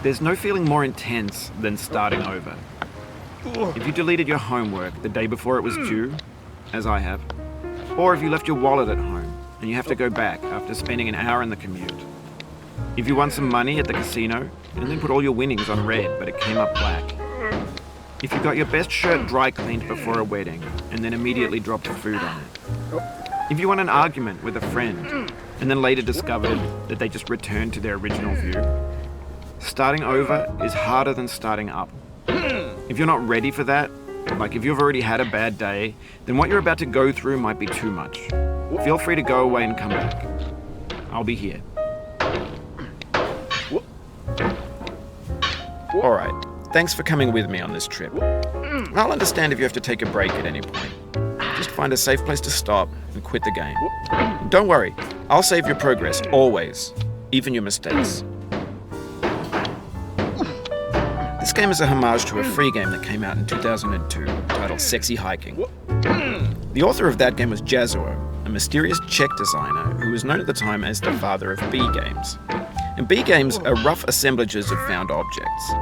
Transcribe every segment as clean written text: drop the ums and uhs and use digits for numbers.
There's no feeling more intense than starting over. If you deleted your homework the day before it was due, as I have, or if you left your wallet at home and you have to go back after spending an hour in the commute. If you won some money at the casino and then put all your winnings on red but it came up black. If you got your best shirt dry cleaned before a wedding and then immediately dropped food on it. If you won an argument with a friend and then later discovered that they just returned to their original view. Starting over is harder than starting up. If you're not ready for that, like if you've already had a bad day, then what you're about to go through might be too much. Feel free to go away and come back. I'll be here. Alright, thanks for coming with me on this trip. I'll understand if you have to take a break at any point. Just find a safe place to stop and quit the game. Don't worry, I'll save your progress, always, even your mistakes. This game is a homage to a free game that came out in 2002, titled Sexy Hiking. The author of that game was Jazzuo, a mysterious Czech designer who was known at the time as the father of B games. And B games are rough assemblages of found objects.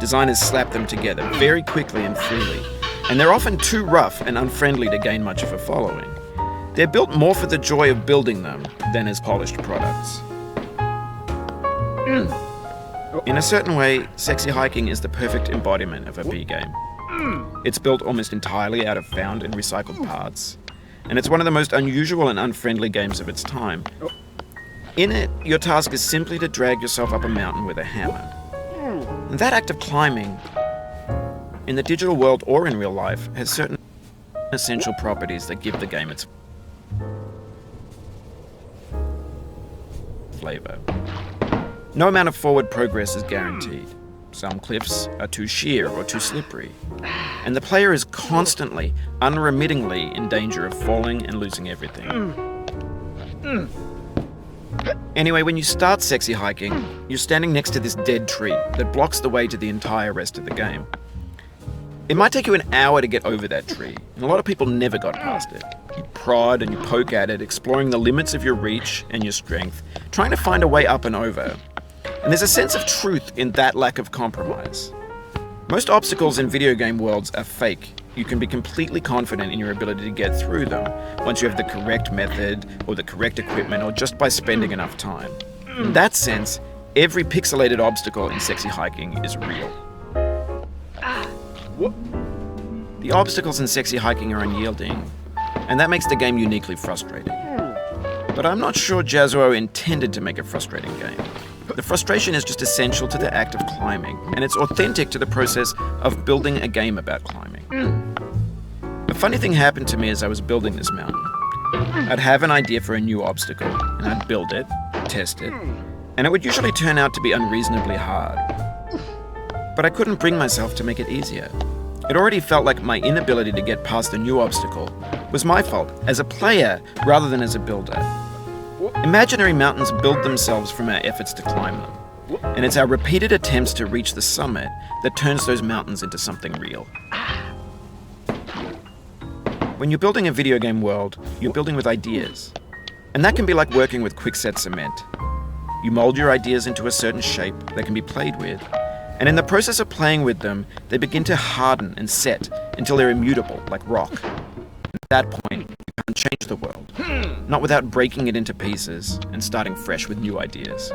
Designers slap them together very quickly and freely, and they're often too rough and unfriendly to gain much of a following. They're built more for the joy of building them than as polished products. In a certain way, Sexy Hiking is the perfect embodiment of a B game. It's built almost entirely out of found and recycled parts, and it's one of the most unusual and unfriendly games of its time. In it, your task is simply to drag yourself up a mountain with a hammer. And that act of climbing, in the digital world or in real life, has certain essential properties that give the game its flavor. No amount of forward progress is guaranteed. Some cliffs are too sheer or too slippery, and the player is constantly, unremittingly in danger of falling and losing everything. Anyway, when you start Sexy Hiking, you're standing next to this dead tree that blocks the way to the entire rest of the game. It might take you an hour to get over that tree, and a lot of people never got past it. You prod and you poke at it, exploring the limits of your reach and your strength, trying to find a way up and over. And there's a sense of truth in that lack of compromise. Most obstacles in video game worlds are fake. You can be completely confident in your ability to get through them once you have the correct method or the correct equipment or just by spending enough time. In that sense, every pixelated obstacle in Sexy Hiking is real. The obstacles in Sexy Hiking are unyielding, and that makes the game uniquely frustrating. But I'm not sure Jazzuo intended to make a frustrating game. The frustration is just essential to the act of climbing, and it's authentic to the process of building a game about climbing. A funny thing happened to me as I was building this mountain. I'd have an idea for a new obstacle, and I'd build it, test it, and it would usually turn out to be unreasonably hard. But I couldn't bring myself to make it easier. It already felt like my inability to get past the new obstacle was my fault as a player rather than as a builder. Imaginary mountains build themselves from our efforts to climb them, and it's our repeated attempts to reach the summit that turns those mountains into something real. When you're building a video game world, you're building with ideas, and that can be like working with quickset cement. You mold your ideas into a certain shape that can be played with, and in the process of playing with them, they begin to harden and set until they're immutable, like rock. At that point, you can't change the world, not without breaking it into pieces and starting fresh with new ideas.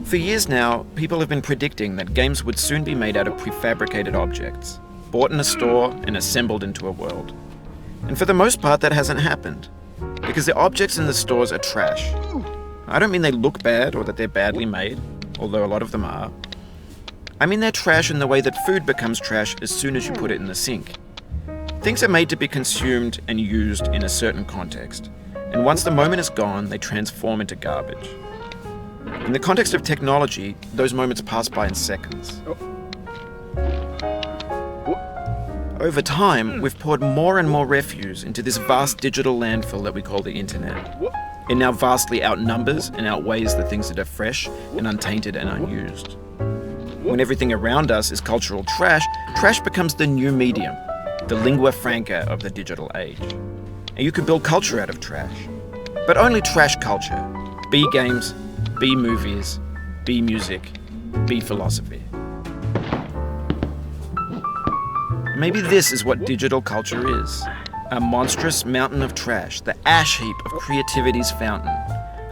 For years now, people have been predicting that games would soon be made out of prefabricated objects, bought in a store and assembled into a world. And for the most part, that hasn't happened, because the objects in the stores are trash. I don't mean they look bad or that they're badly made, although a lot of them are. I mean they're trash in the way that food becomes trash as soon as you put it in the sink. Things are made to be consumed and used in a certain context, and once the moment is gone, they transform into garbage. In the context of technology, those moments pass by in seconds. Over time, we've poured more and more refuse into this vast digital landfill that we call the internet. It now vastly outnumbers and outweighs the things that are fresh and untainted and unused. When everything around us is cultural trash, trash becomes the new medium, the lingua franca of the digital age. And you can build culture out of trash, but only trash culture. B games, B movies, B music, B philosophy. Maybe this is what digital culture is. A monstrous mountain of trash, the ash heap of creativity's fountain.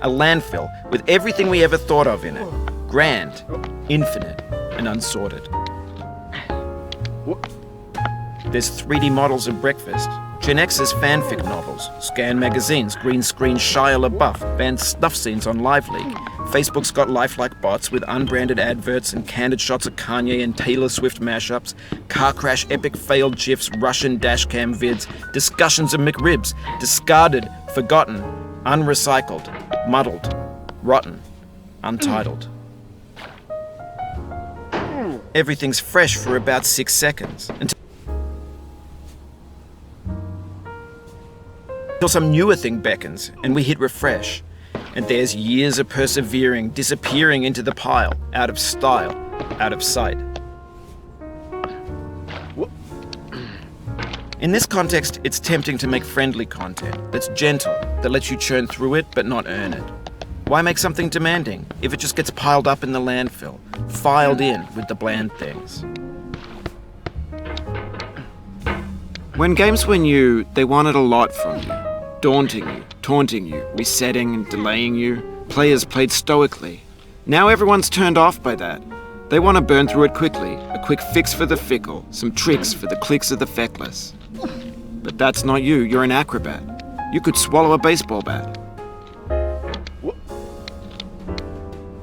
A landfill with everything we ever thought of in it. Grand, infinite, and unsorted. There's 3D models of breakfast, Gen X's fanfic novels, Scan magazines, green screen Shia LaBeouf, banned snuff scenes on LiveLeak. Facebook's got lifelike bots with unbranded adverts and candid shots of Kanye and Taylor Swift mashups, car crash epic failed GIFs, Russian dashcam vids, discussions of McRibs, discarded, forgotten, unrecycled, muddled, rotten, untitled. Everything's fresh for about 6 seconds until some newer thing beckons and we hit refresh. And there's years of persevering disappearing into the pile, out of style, out of sight. In this context, it's tempting to make friendly content that's gentle, that lets you churn through it but not earn it. Why make something demanding if it just gets piled up in the landfill, filed in with the bland things? When games were new, they wanted a lot from you. Daunting you, taunting you, resetting and delaying you. Players played stoically. Now everyone's turned off by that. They want to burn through it quickly, a quick fix for the fickle, some tricks for the clicks of the feckless. But that's not you, you're an acrobat. You could swallow a baseball bat.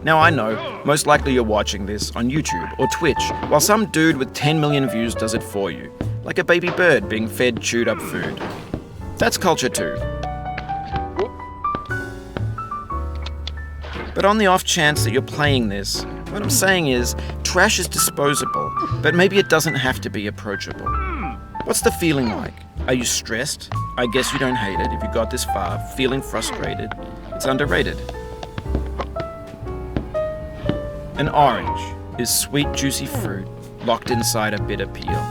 Now I know, most likely you're watching this on YouTube or Twitch, while some dude with 10 million views does it for you, like a baby bird being fed chewed up food. That's culture too. But on the off chance that you're playing this, what I'm saying is, trash is disposable, but maybe it doesn't have to be approachable. What's the feeling like? Are you stressed? I guess you don't hate it if you got this far. Feeling frustrated? It's underrated. An orange is sweet, juicy fruit locked inside a bitter peel.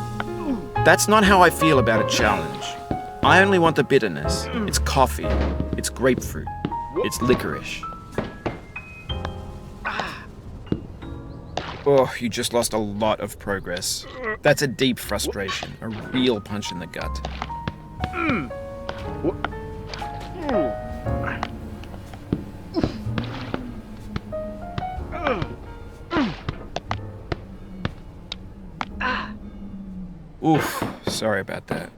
That's not how I feel about a challenge. I only want the bitterness. It's coffee. It's grapefruit. It's licorice. Oh, you just lost a lot of progress. That's a deep frustration, a real punch in the gut. Oof, sorry about that.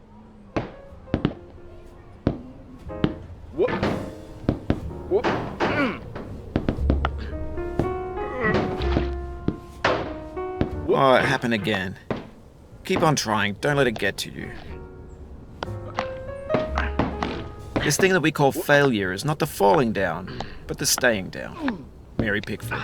Oh, it happened again. Keep on trying, don't let it get to you. This thing that we call failure is not the falling down, but the staying down. Mary Pickford.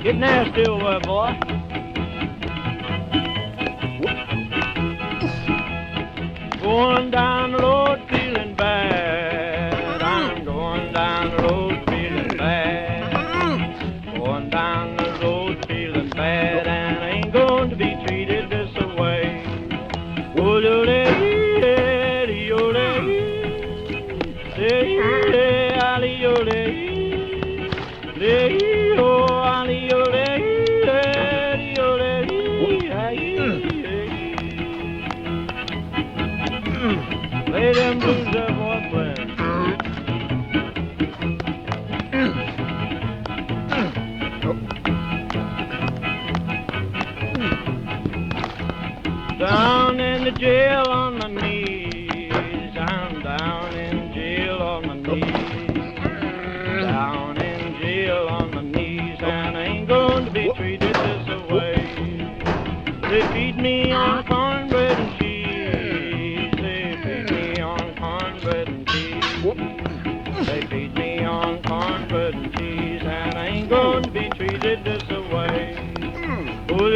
Get nasty over there, boy. Going down the road feeling bad. I'm going down the road feeling bad. Going down the road feeling bad, and I ain't going to be treated this way. Play them blues there, boy, play 'em. Down in the jail on my knees, I'm down in jail on my knees, down in jail on my knees, and I ain't going to be treated this way. They feed me on cornbread and cheese, they feed me on cornbread and cheese, they feed me on cornbread and cheese, and I ain't going to be treated this way. Oh,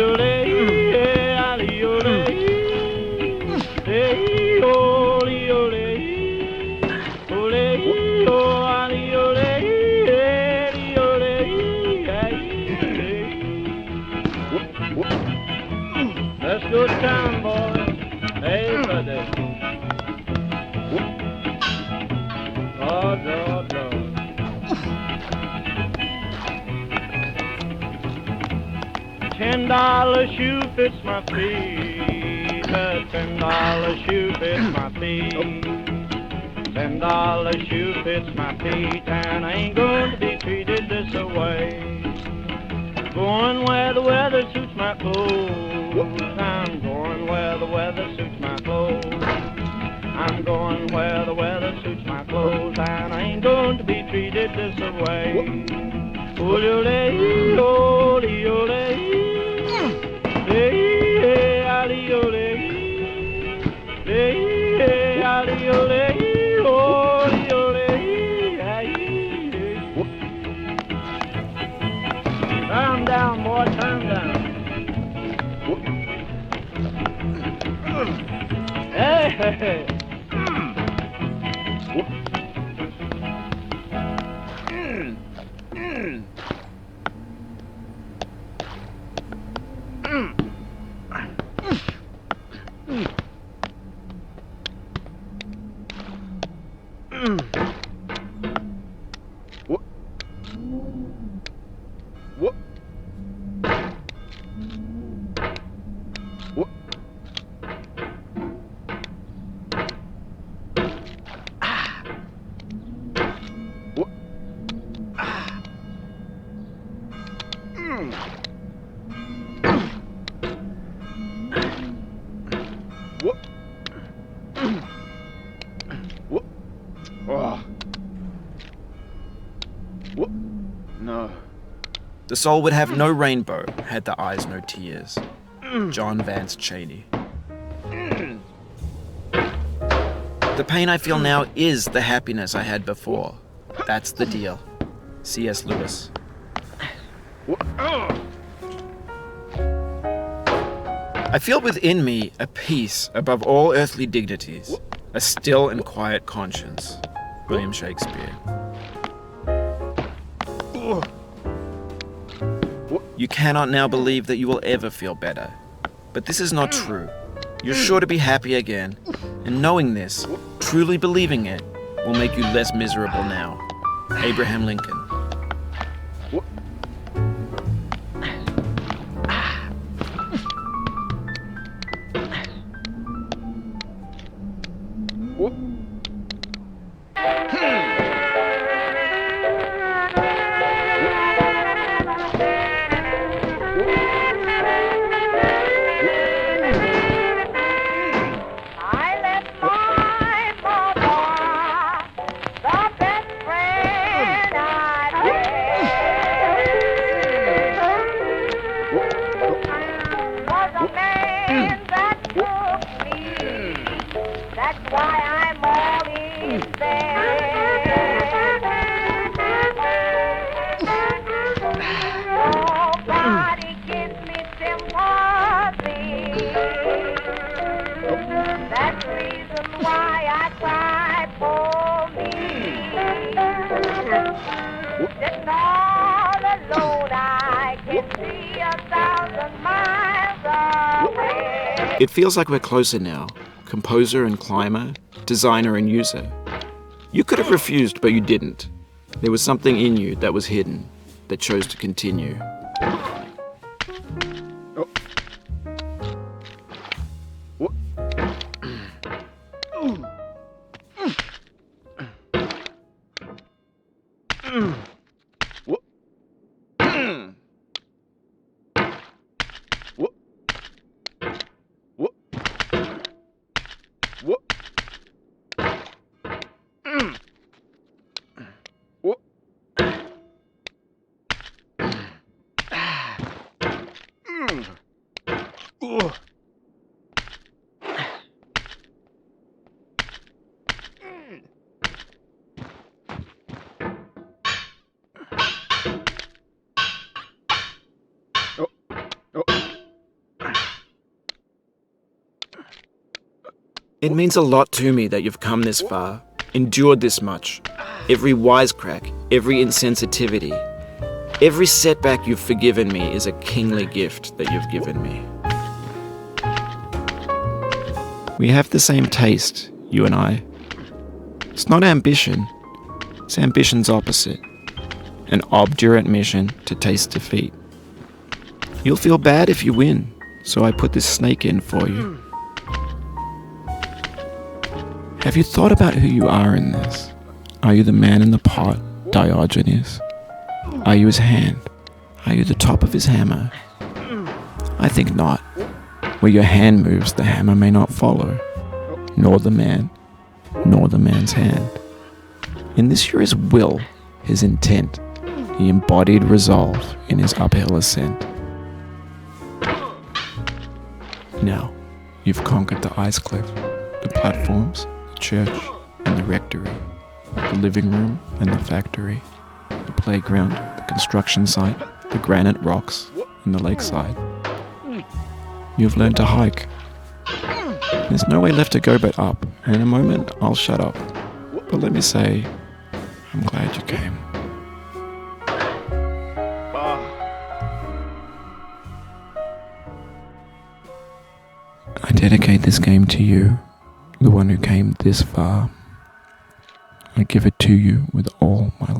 $10 shoe fits my feet. A $10 shoe fits my feet. $10 shoe fits my feet, and I ain't going to be treated this way. Going where the weather suits my clothes. I'm going where the weather suits my clothes. I'm going where the weather suits my clothes, and I ain't going to be treated this way. Ole, ole, ole, hey, ali, ole, hey, ali, ole, ole, ole, hey. Calm down, boy, calm down. Hey, hey, hey. No. The soul would have no rainbow, had the eyes no tears. John Vance Cheney. The pain I feel now is the happiness I had before. That's the deal. C.S. Lewis. I feel within me a peace above all earthly dignities, a still and quiet conscience. William Shakespeare. You cannot now believe that you will ever feel better. But this is not true. You're sure to be happy again, and knowing this, truly believing it, will make you less miserable now. Abraham Lincoln. It feels like we're closer now, composer and climber, designer and user. You could have refused, but you didn't. There was something in you that was hidden, that chose to continue. It means a lot to me that you've come this far, endured this much. Every wisecrack, every insensitivity, every setback you've forgiven me is a kingly gift that you've given me. We have the same taste, you and I. It's not ambition, it's ambition's opposite. An obdurate mission to taste defeat. You'll feel bad if you win, so I put this snake in for you. Have you thought about who you are in this? Are you the man in the pot, Diogenes? Are you his hand? Are you the top of his hammer? I think not. Where your hand moves, the hammer may not follow, nor the man, nor the man's hand. In this you're his will, his intent, the embodied resolve in his uphill ascent. Now, you've conquered the ice cliff, the platforms, the church, and the rectory, the living room and the factory, the playground, the construction site, the granite rocks, and the lakeside. You've learned to hike. There's no way left to go but up, and in a moment I'll shut up. But let me say, I'm glad you came. I dedicate this game to you, the one who came this far. I give it to you with all my